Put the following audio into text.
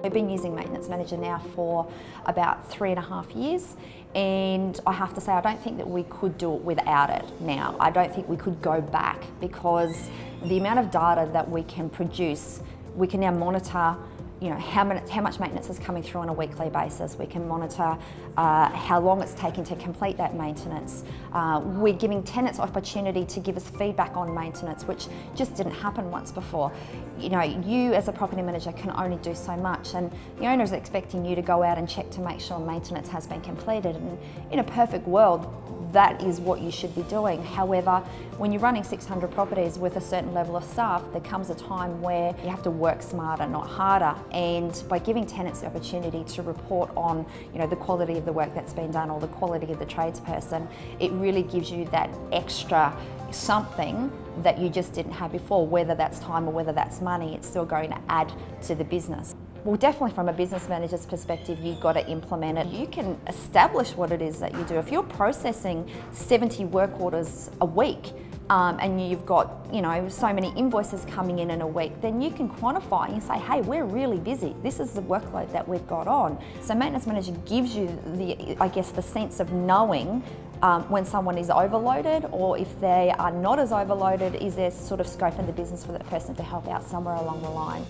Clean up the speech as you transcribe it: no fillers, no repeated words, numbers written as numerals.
We've been using Maintenance Manager now for about 3.5 years, and I have to say I don't think that we could do it without it now. I don't think we could go back, because the amount of data that we can produce, we can now monitor how much maintenance is coming through on a weekly basis. We can monitor how long it's taking to complete that maintenance. We're giving tenants opportunity to give us feedback on maintenance, which just didn't happen once before. You as a property manager can only do so much, and the owner is expecting you to go out and check to make sure maintenance has been completed. And in a perfect world, that is what you should be doing. However, when you're running 600 properties with a certain level of staff, there comes a time where you have to work smarter, not harder. And by giving tenants the opportunity to report on, the quality of the work that's been done or the quality of the tradesperson, it really gives you that extra something that you just didn't have before. Whether that's time or whether that's money, it's still going to add to the business. Well, definitely from a business manager's perspective, you've got to implement it. You can establish what it is that you do. If you're processing 70 work orders a week, and you've got so many invoices coming in a week, then you can quantify and say, hey, we're really busy. This is the workload that we've got on. So Maintenance Manager gives you the sense of knowing when someone is overloaded, or if they are not as overloaded, is there sort of scope in the business for that person to help out somewhere along the line.